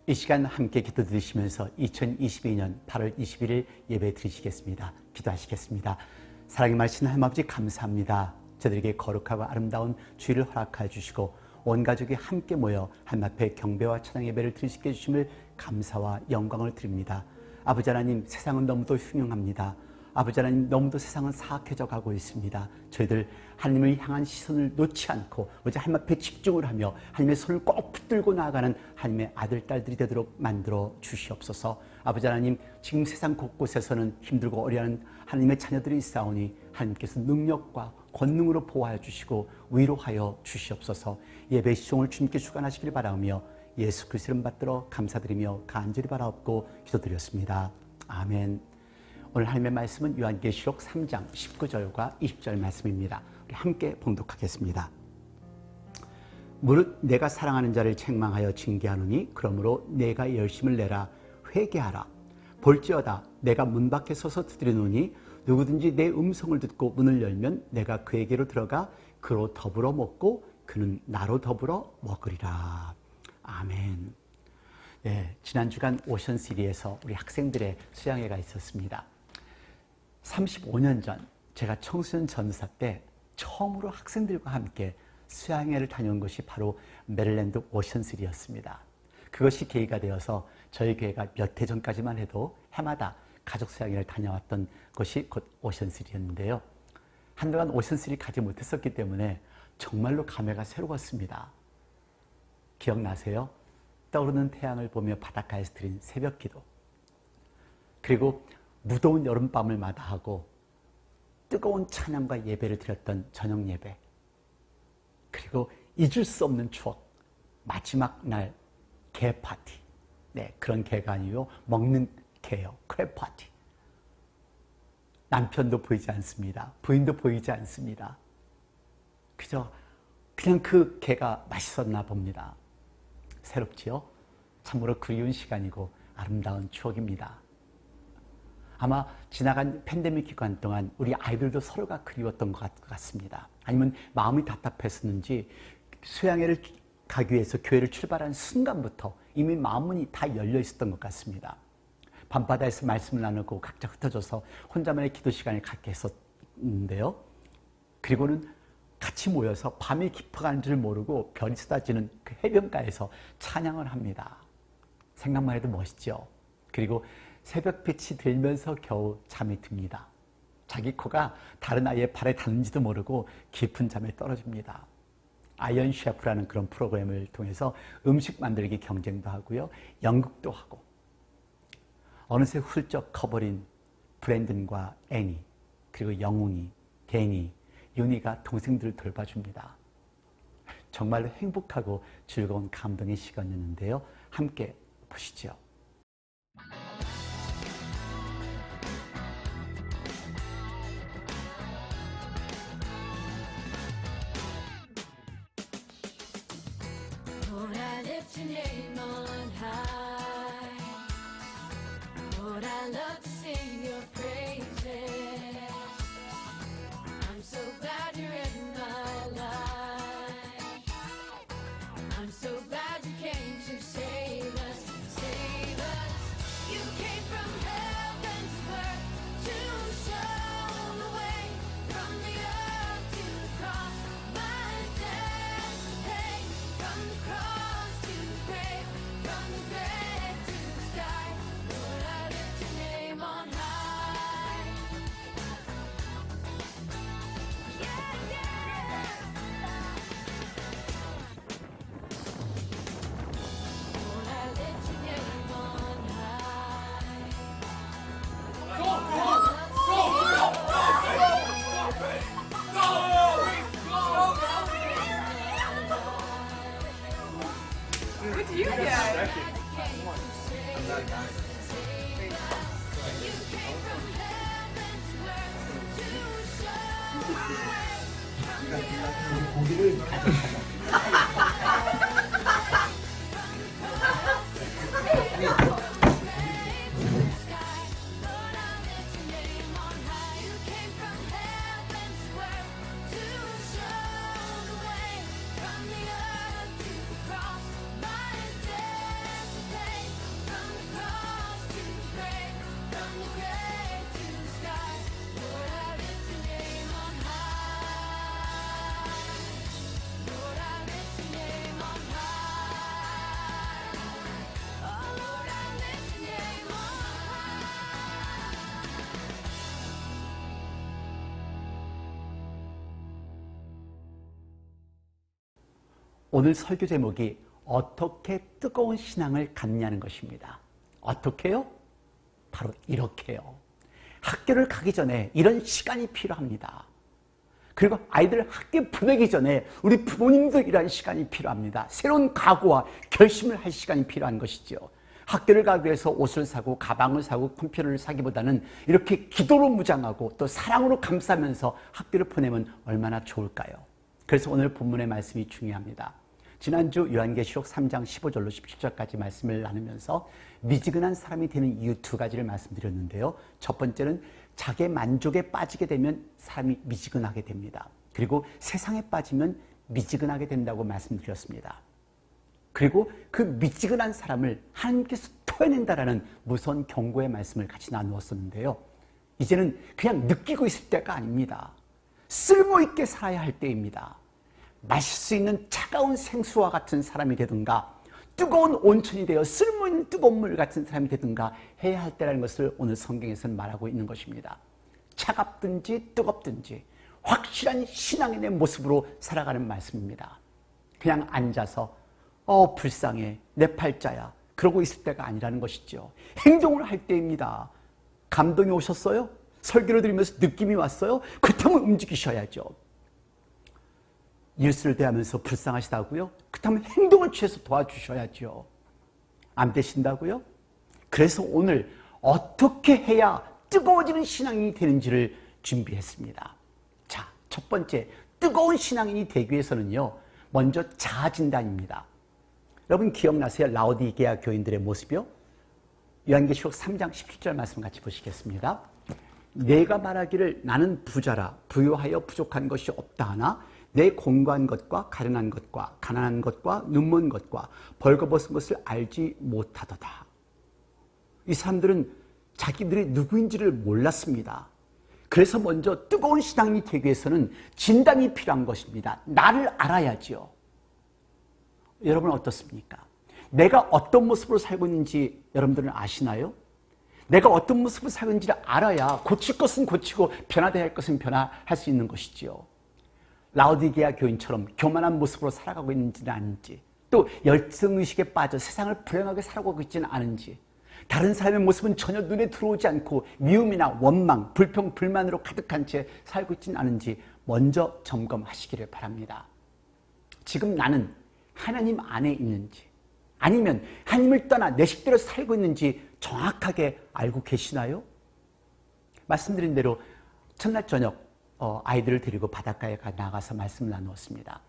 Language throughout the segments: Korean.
이 시간 함께 기도 드리시면서 2022년 8월 21일 예배 드리시겠습니다. 기도하시겠습니다. 사랑의 말씀 하나님 아버지 감사합니다. 저들에게 거룩하고 아름다운 주일을 허락하여 주시고 온 가족이 함께 모여 하나님 앞에 경배와 찬양 예배를 드리시게 해주심을 감사와 영광을 드립니다. 아버지 하나님, 세상은 너무도 흉흉합니다. 아버지 하나님, 너무도 세상은 사악해져 가고 있습니다. 저희들 하나님을 향한 시선을 놓지 않고 오직 하나님 앞에 집중을 하며 하나님의 손을 꼭 붙들고 나아가는 하나님의 아들, 딸들이 되도록 만들어 주시옵소서. 아버지 하나님, 지금 세상 곳곳에서는 힘들고 어려워하는 하나님의 자녀들이 있사오니 하나님께서 능력과 권능으로 보호하여 주시고 위로하여 주시옵소서. 예배 시종을 주님께 주관하시길 바라며 예수 그리스도 이름 받들어 감사드리며 간절히 바라옵고 기도드렸습니다. 아멘. 오늘 하나님의 말씀은 요한계시록 3장 19절과 20절 말씀입니다. 우리 함께 봉독하겠습니다. 무릇 내가 사랑하는 자를 책망하여 징계하노니 그러므로 내가 열심을 내라. 회개하라. 볼지어다 내가 문 밖에 서서 두드리노니 누구든지 내 음성을 듣고 문을 열면 내가 그에게로 들어가 그로 더불어 먹고 그는 나로 더불어 먹으리라. 아멘. 네, 지난 주간 오션시리에서 우리 학생들의 수양회가 있었습니다. 35년 전 제가 청소년 전사 때 처음으로 학생들과 함께 수양회를 다녀온 것이 바로 메릴랜드 오션시리였습니다. 그것이 계기가 되어서 저희 교회가 몇 해 전까지만 해도 해마다 가족 수양회를 다녀왔던 것이 곧 오션시리였는데요. 한동안 오션시리 가지 못했었기 때문에 정말로 감회가 새로웠습니다. 기억나세요? 떠오르는 태양을 보며 바닷가에서 드린 새벽 기도, 그리고 무더운 여름밤을 마다하고 뜨거운 찬양과 예배를 드렸던 저녁 예배, 그리고 잊을 수 없는 추억, 마지막 날 개 파티. 네, 그런 개가 아니요, 먹는 개요. 크랩 파티. 남편도 보이지 않습니다. 부인도 보이지 않습니다. 그냥 그 개가 맛있었나 봅니다. 새롭지요? 참으로 그리운 시간이고 아름다운 추억입니다. 아마 지나간 팬데믹 기간 동안 우리 아이들도 서로가 그리웠던 것 같습니다. 아니면 마음이 답답했었는지 수양회를 가기 위해서 교회를 출발한 순간부터 이미 마음문이 다 열려 있었던 것 같습니다. 밤바다에서 말씀을 나누고 각자 흩어져서 혼자만의 기도 시간을 갖게 했었는데요. 그리고는 같이 모여서 밤이 깊어가는 줄 모르고 별이 쏟아지는 그 해변가에서 찬양을 합니다. 생각만 해도 멋있죠. 그리고 새벽빛이 들면서 겨우 잠이 듭니다. 자기 코가 다른 아이의 발에 닿는지도 모르고 깊은 잠에 떨어집니다. 아이언 셰프라는 그런 프로그램을 통해서 음식 만들기 경쟁도 하고요, 연극도 하고, 어느새 훌쩍 커버린 브랜든과 애니, 그리고 영웅이, 데니, 윤희가 동생들을 돌봐줍니다. 정말로 행복하고 즐거운 감동의 시간이었는데요. 함께 보시죠. Lord, I lift your name on high. Lord, I love to sing your praises. I'm so glad you're in my life. I'm so glad you came to save us, save us. You came from heaven's birth to show the way, from the earth to the cross, my debt to pay, from the cross to the grave, from the grave to the sky. Lord, I lift your name on high. Yeah, yeah. Lord, I lift your name on high. What do you get? From the earth to the cross, my debt to pay. 오늘 설교 제목이 어떻게 뜨거운 신앙을 갖냐는 것입니다. 어떻게요? 바로 이렇게요. 학교를 가기 전에 이런 시간이 필요합니다. 그리고 아이들을 학교에 보내기 전에 우리 부모님도 이러한 시간이 필요합니다. 새로운 각오와 결심을 할 시간이 필요한 것이죠. 학교를 가기 위해서 옷을 사고 가방을 사고 컴퓨터를 사기보다는 이렇게 기도로 무장하고 또 사랑으로 감싸면서 학교를 보내면 얼마나 좋을까요? 그래서 오늘 본문의 말씀이 중요합니다. 지난주 요한계시록 3장 15절로 17절까지 말씀을 나누면서 미지근한 사람이 되는 이유 두 가지를 말씀드렸는데요. 첫 번째는 자기의 만족에 빠지게 되면 사람이 미지근하게 됩니다. 그리고 세상에 빠지면 미지근하게 된다고 말씀드렸습니다. 그리고 그 미지근한 사람을 하나님께서 토해낸다라는 무서운 경고의 말씀을 같이 나누었었는데요. 이제는 그냥 느끼고 있을 때가 아닙니다. 쓸모있게 살아야 할 때입니다. 마실 수 있는 차가운 생수와 같은 사람이 되든가 뜨거운 온천이 되어 쓸모있는 뜨거운 물 같은 사람이 되든가 해야 할 때라는 것을 오늘 성경에서는 말하고 있는 것입니다. 차갑든지 뜨겁든지 확실한 신앙인의 모습으로 살아가는 말씀입니다. 그냥 앉아서 불쌍해 내 팔자야 그러고 있을 때가 아니라는 것이죠. 행동을 할 때입니다. 감동이 오셨어요? 설교를 들으면서 느낌이 왔어요? 그렇다면 움직이셔야죠. 예수를 대하면서 불쌍하시다고요? 그렇다면 행동을 취해서 도와주셔야죠. 안 되신다고요? 그래서 오늘 어떻게 해야 뜨거워지는 신앙인이 되는지를 준비했습니다. 자, 첫 번째 뜨거운 신앙인이 되기 위해서는요, 먼저 자아진단입니다. 여러분 기억나세요? 라오디게아 교인들의 모습이요? 요한계시록 3장 17절 말씀 같이 보시겠습니다. 내가 말하기를 나는 부자라 부유하여 부족한 것이 없다 하나 내 공고한 것과 가련한 것과 가난한 것과 눈먼 것과 벌거벗은 것을 알지 못하도다. 이 사람들은 자기들이 누구인지를 몰랐습니다. 그래서 먼저 뜨거운 신앙이 되기 위해서는 진단이 필요한 것입니다. 나를 알아야죠. 여러분 어떻습니까? 내가 어떤 모습으로 살고 있는지 여러분들은 아시나요? 내가 어떤 모습으로 살고 있는지를 알아야 고칠 것은 고치고 변화돼야 할 것은 변화할 수 있는 것이지요. 라오디게아 교인처럼 교만한 모습으로 살아가고 있는지는 아닌지, 또 열등의식에 빠져 세상을 불행하게 살아가고 있지는 않은지, 다른 사람의 모습은 전혀 눈에 들어오지 않고 미움이나 원망, 불평, 불만으로 가득한 채 살고 있지는 않은지 먼저 점검하시기를 바랍니다. 지금 나는 하나님 안에 있는지 아니면 하나님을 떠나 내 식대로 살고 있는지 정확하게 알고 계시나요? 말씀드린 대로 첫날 저녁 아이들을 데리고 바닷가에 나가서 말씀을 나누었습니다.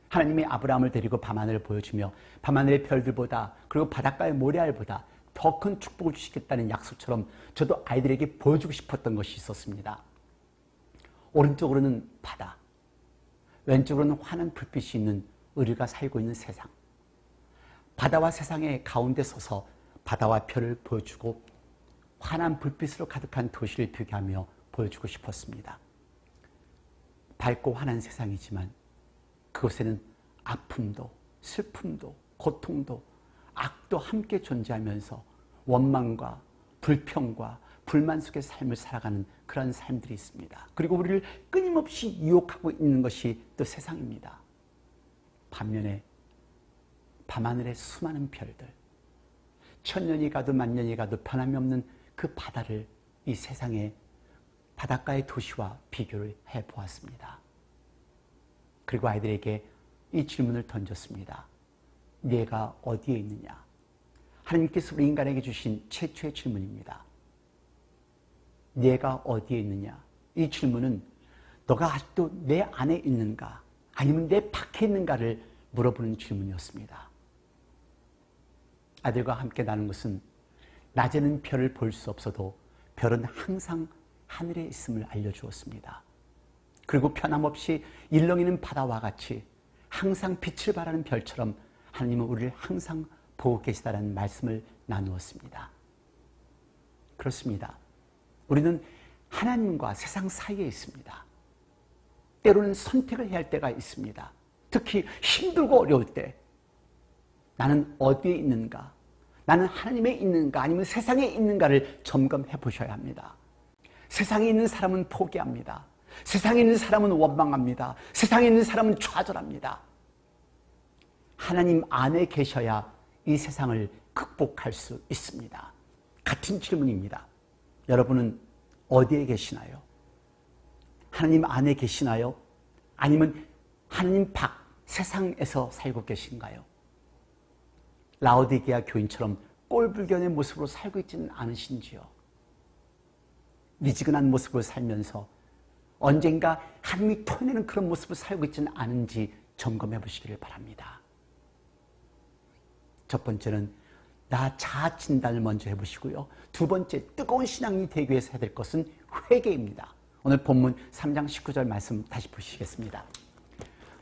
하나님이 아브라함을 데리고 밤하늘을 보여주며 밤하늘의 별들보다 그리고 바닷가의 모래알보다 더 큰 축복을 주시겠다는 약속처럼 저도 아이들에게 보여주고 싶었던 것이 있었습니다. 오른쪽으로는 바다, 왼쪽으로는 환한 불빛이 있는 우리가 살고 있는 세상. 바다와 세상의 가운데 서서 바다와 별을 보여주고 환한 불빛으로 가득한 도시를 비교하며 보여주고 싶었습니다. 밝고 환한 세상이지만 그곳에는 아픔도 슬픔도 고통도 악도 함께 존재하면서 원망과 불평과 불만 속의 삶을 살아가는 그런 삶들이 있습니다. 그리고 우리를 끊임없이 유혹하고 있는 것이 또 세상입니다. 반면에 밤하늘의 수많은 별들, 천년이 가도 만년이 가도 변함이 없는 그 바다를 이 세상의 바닷가의 도시와 비교를 해보았습니다. 그리고 아이들에게 이 질문을 던졌습니다. 네가 어디에 있느냐? 하나님께서 우리 인간에게 주신 최초의 질문입니다. 네가 어디에 있느냐? 이 질문은 너가 아직도 내 안에 있는가 아니면 내 밖에 있는가를 물어보는 질문이었습니다. 아들과 함께 나눈 것은 낮에는 별을 볼 수 없어도 별은 항상 하늘에 있음을 알려주었습니다. 그리고 변함없이 일렁이는 바다와 같이 항상 빛을 발하는 별처럼 하나님은 우리를 항상 보고 계시다라는 말씀을 나누었습니다. 그렇습니다. 우리는 하나님과 세상 사이에 있습니다. 때로는 선택을 해야 할 때가 있습니다. 특히 힘들고 어려울 때 나는 어디에 있는가? 나는 하나님에 있는가? 아니면 세상에 있는가를 점검해 보셔야 합니다. 세상에 있는 사람은 포기합니다. 세상에 있는 사람은 원망합니다. 세상에 있는 사람은 좌절합니다. 하나님 안에 계셔야 이 세상을 극복할 수 있습니다. 같은 질문입니다. 여러분은 어디에 계시나요? 하나님 안에 계시나요? 아니면 하나님 밖 세상에서 살고 계신가요? 라오디게아 교인처럼 꼴불견의 모습으로 살고 있지는 않으신지요? 미지근한 모습으로 살면서 언젠가 하나님이 토해내는 그런 모습을 살고 있지는 않은지 점검해 보시기를 바랍니다. 첫 번째는 나 자아 진단을 먼저 해보시고요. 두 번째, 뜨거운 신앙이 되기 위해서 해야 될 것은 회개입니다. 오늘 본문 3장 19절 말씀 다시 보시겠습니다.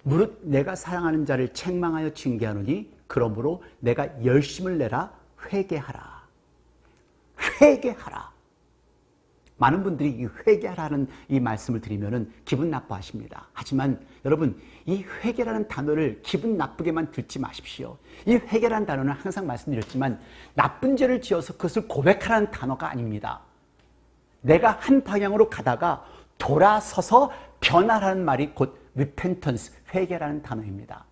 무릇 내가 사랑하는 자를 책망하여 징계하노니 그러므로 내가 열심을 내라. 회개하라. 회개하라. 많은 분들이 이 회개하라는 이 말씀을 드리면은 기분 나빠하십니다. 하지만 여러분, 이 회개라는 단어를 기분 나쁘게만 듣지 마십시오. 이 회개라는 단어는 항상 말씀드렸지만 나쁜 죄를 지어서 그것을 고백하라는 단어가 아닙니다. 내가 한 방향으로 가다가 돌아서서 변화라는 말이 곧 repentance, 회개라는 단어입니다.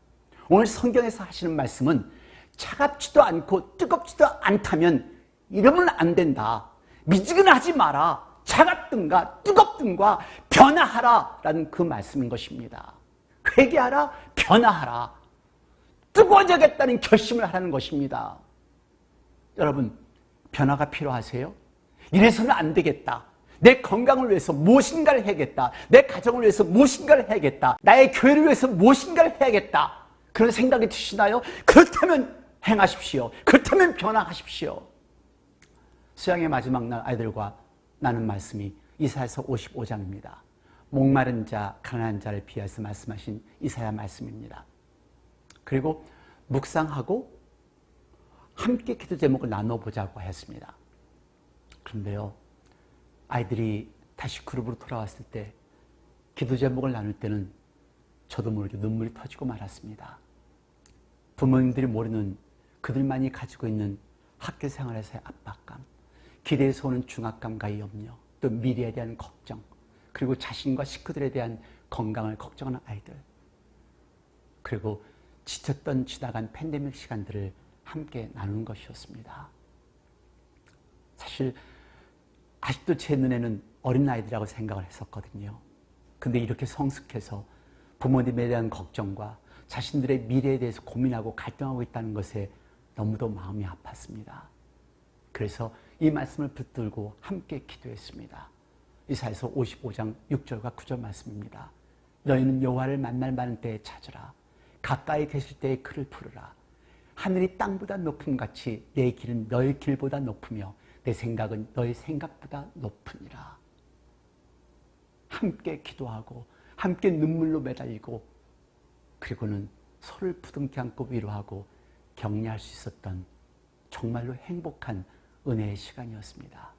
오늘 성경에서 하시는 말씀은 차갑지도 않고 뜨겁지도 않다면 이러면 안 된다. 미지근하지 마라. 차갑든가 뜨겁든가 변화하라라는 그 말씀인 것입니다. 회개하라, 변화하라. 뜨거워져야겠다는 결심을 하라는 것입니다. 여러분, 변화가 필요하세요? 이래서는 안 되겠다. 내 건강을 위해서 무엇인가를 해야겠다. 내 가정을 위해서 무엇인가를 해야겠다. 나의 교회를 위해서 무엇인가를 해야겠다. 그런 생각이 드시나요? 그렇다면 행하십시오. 그렇다면 변화하십시오. 수양의 마지막 날 아이들과 나눈 말씀이 이사야서 55장입니다. 목마른 자, 가난한 자를 비하여서 말씀하신 이사야 말씀입니다. 그리고 묵상하고 함께 기도 제목을 나눠보자고 했습니다. 그런데요, 아이들이 다시 그룹으로 돌아왔을 때 기도 제목을 나눌 때는 저도 모르게 눈물이 터지고 말았습니다. 부모님들이 모르는 그들만이 가지고 있는 학교 생활에서의 압박감, 기대에서 오는 중압감과 염려, 또 미래에 대한 걱정, 그리고 자신과 식구들에 대한 건강을 걱정하는 아이들, 그리고 지쳤던 지나간 팬데믹 시간들을 함께 나누는 것이었습니다. 사실 아직도 제 눈에는 어린아이들이라고 생각을 했었거든요. 근데 이렇게 성숙해서 부모님에 대한 걱정과 자신들의 미래에 대해서 고민하고 갈등하고 있다는 것에 너무도 마음이 아팠습니다. 그래서 이 말씀을 붙들고 함께 기도했습니다. 이사야서 55장 6절과 9절 말씀입니다. 너희는 여호와를 만날 많은 때에 찾으라. 가까이 계실 때에 그를 부르라. 하늘이 땅보다 높음같이 내 길은 너희 길보다 높으며 내 생각은 너희 생각보다 높으니라. 함께 기도하고 함께 눈물로 매달리고 그리고는 서로를 부둥켜 안고 위로하고 격려할 수 있었던 정말로 행복한 은혜의 시간이었습니다.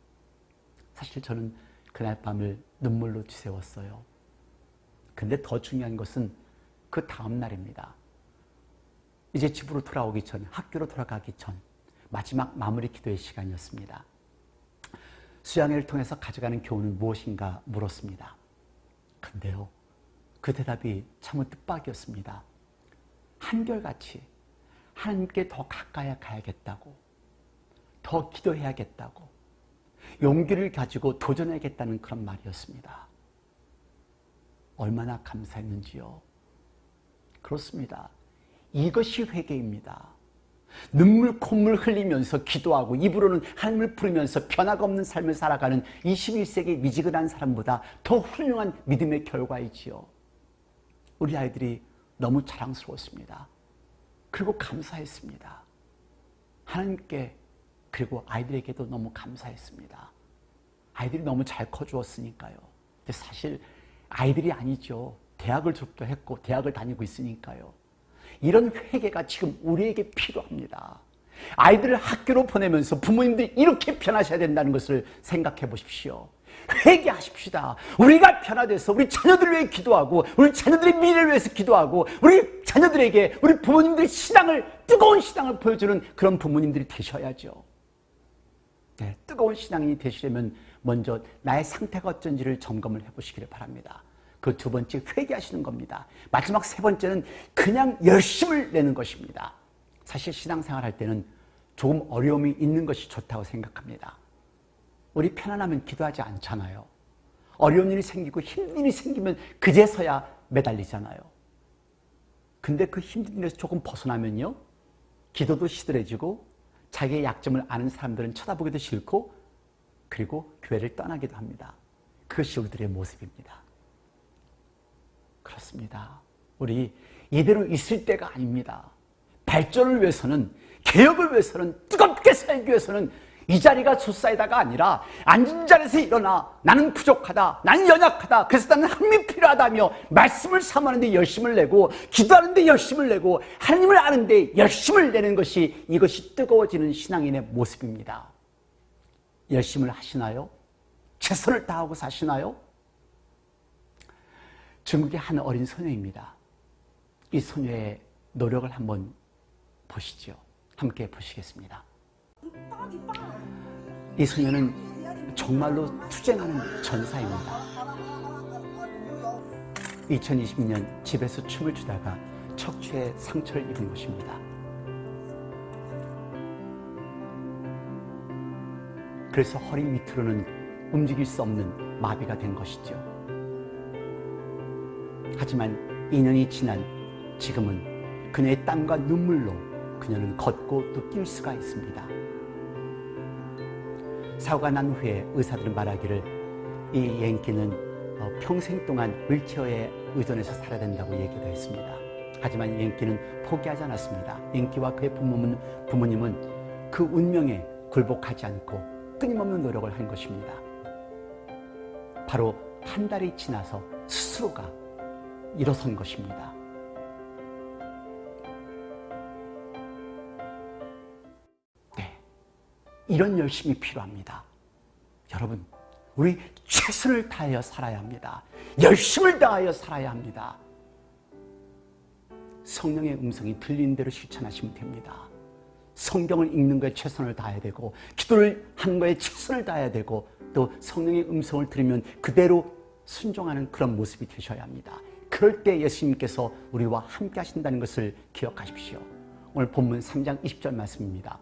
사실 저는 그날 밤을 눈물로 지새웠어요. 근데 더 중요한 것은 그 다음 날입니다. 이제 집으로 돌아오기 전, 학교로 돌아가기 전 마지막 마무리 기도의 시간이었습니다. 수양회를 통해서 가져가는 교훈은 무엇인가 물었습니다. 근데요, 그 대답이 참으로 뜻밖이었습니다. 한결같이 하나님께 더 가까이 가야겠다고, 더 기도해야겠다고, 용기를 가지고 도전해야겠다는 그런 말이었습니다. 얼마나 감사했는지요. 그렇습니다. 이것이 회개입니다. 눈물 콧물 흘리면서 기도하고 입으로는 하나님을 부르면서 변화가 없는 삶을 살아가는 21세기 미지근한 사람보다 더 훌륭한 믿음의 결과이지요. 우리 아이들이 너무 자랑스러웠습니다. 그리고 감사했습니다. 하나님께 그리고 아이들에게도 너무 감사했습니다. 아이들이 너무 잘 커주었으니까요. 근데 사실 아이들이 아니죠. 대학을 졸업도 했고 대학을 다니고 있으니까요. 이런 회개가 지금 우리에게 필요합니다. 아이들을 학교로 보내면서 부모님들이 이렇게 변하셔야 된다는 것을 생각해 보십시오. 회개하십시다. 우리가 변화돼서 우리 자녀들을 위해 기도하고 우리 자녀들의 미래를 위해서 기도하고 우리 자녀들에게 우리 부모님들의 신앙을, 뜨거운 신앙을 보여주는 그런 부모님들이 되셔야죠. 네, 뜨거운 신앙이 되시려면 먼저 나의 상태가 어쩐지를 점검을 해보시기를 바랍니다. 그 그 두 번째 회개하시는 겁니다. 마지막 세 번째는 그냥 열심을 내는 것입니다. 사실 신앙생활 할 때는 조금 어려움이 있는 것이 좋다고 생각합니다. 우리 편안하면 기도하지 않잖아요. 어려운 일이 생기고 힘든 일이 생기면 그제서야 매달리잖아요. 근데 그 힘든 일에서 조금 벗어나면요, 기도도 시들해지고 자기의 약점을 아는 사람들은 쳐다보기도 싫고 그리고 교회를 떠나기도 합니다. 그것이 우리들의 모습입니다. 그렇습니다. 우리 이대로 있을 때가 아닙니다. 발전을 위해서는, 개혁을 위해서는, 뜨겁게 살기 위해서는 이 자리가 좋사이다가 아니라 앉은 자리에서 일어나 나는 부족하다, 나는 연약하다, 그래서 나는 힘이 필요하다며 말씀을 삼하는데 열심을 내고 기도하는데 열심을 내고 하나님을 아는데 열심을 내는 것이, 이것이 뜨거워지는 신앙인의 모습입니다. 열심을 하시나요? 최선을 다하고 사시나요? 중국의 한 어린 소녀입니다. 이 소녀의 노력을 한번 보시죠. 함께 보시겠습니다. 이 소녀는 정말로 투쟁하는 전사입니다. 2020년 집에서 춤을 추다가 척추에 상처를 입은 것입니다. 그래서 허리 밑으로는 움직일 수 없는 마비가 된 것이죠. 하지만 2년이 지난 지금은 그녀의 땀과 눈물로 그녀는 걷고 또 뛸 수가 있습니다. 사고가 난 후에 의사들은 말하기를 이 옌키는 평생 동안 휠체어에 의존해서 살아야 된다고 얘기도 했습니다. 하지만 옌키는 포기하지 않았습니다. 옌키와 그의 부모님은 그 운명에 굴복하지 않고 끊임없는 노력을 한 것입니다. 바로 한 달이 지나서 스스로가 일어선 것입니다. 네, 이런 열심이 필요합니다. 여러분, 우리 최선을 다하여 살아야 합니다. 열심을 다하여 살아야 합니다. 성령의 음성이 들리는 대로 실천하시면 됩니다. 성경을 읽는 거에 최선을 다해야 되고, 기도를 하는 거에 최선을 다해야 되고, 또 성령의 음성을 들으면 그대로 순종하는 그런 모습이 되셔야 합니다. 그럴 때 예수님께서 우리와 함께 하신다는 것을 기억하십시오. 오늘 본문 3장 20절 말씀입니다.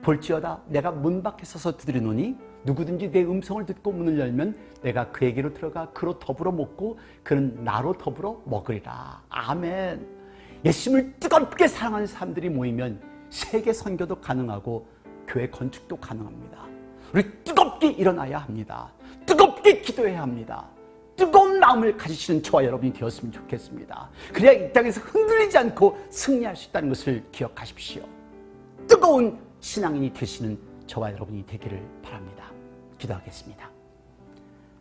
볼지어다 내가 문 밖에 서서 두드리노니 누구든지 내 음성을 듣고 문을 열면 내가 그에게로 들어가 그로 더불어 먹고 그는 나로 더불어 먹으리라. 아멘. 예수님을 뜨겁게 사랑하는 사람들이 모이면 세계 선교도 가능하고 교회 건축도 가능합니다. 우리 뜨겁게 일어나야 합니다. 뜨겁게 기도해야 합니다. 뜨거운 마음을 가지시는 저와 여러분이 되었으면 좋겠습니다. 그래야 이 땅에서 흔들리지 않고 승리할 수 있다는 것을 기억하십시오. 뜨거운 신앙인이 되시는 저와 여러분이 되기를 바랍니다. 기도하겠습니다.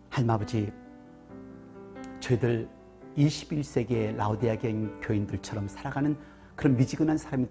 하나님 아버지, 저희들 21세기의 라오디아 교인들처럼 살아가는 그런 미지근한 사람이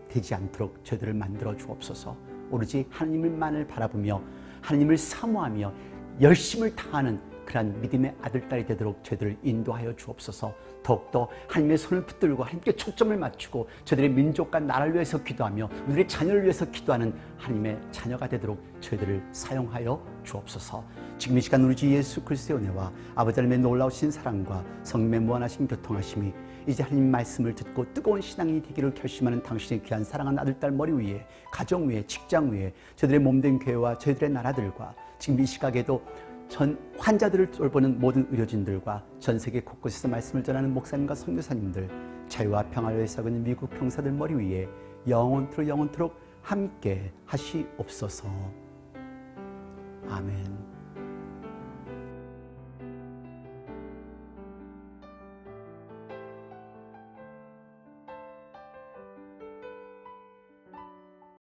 되지 않도록 저희들을 만들어 주옵소서. 오로지 하나님을만을 바라보며 하나님을 사모하며 열심을 다하는 그러한 믿음의 아들딸이 되도록 저희들을 인도하여 주옵소서. 더욱더 하나님의 손을 붙들고 하나님께 초점을 맞추고 저희들의 민족과 나라를 위해서 기도하며 우리의 자녀를 위해서 기도하는 하나님의 자녀가 되도록 저희들을 사용하여 주옵소서. 지금 이 시간 우리 주 예수 그리스도의 은혜와 아버지 하나님의 놀라우신 사랑과 성령의 무한하신 교통하심이 이제 하나님 말씀을 듣고 뜨거운 신앙이 되기를 결심하는 당신의 귀한 사랑하는 아들딸 머리 위에, 가정 위에, 직장 위에, 저희들의 몸된 교회와 저희들의 나라들과 지금 이 시각에도 전 환자들을 돌보는 모든 의료진들과 전 세계 곳곳에서 말씀을 전하는 목사님과 선교사님들, 자유와 평화를 위해서 하는 미국 병사들 머리 위에 영원토록 함께 하시옵소서. 아멘.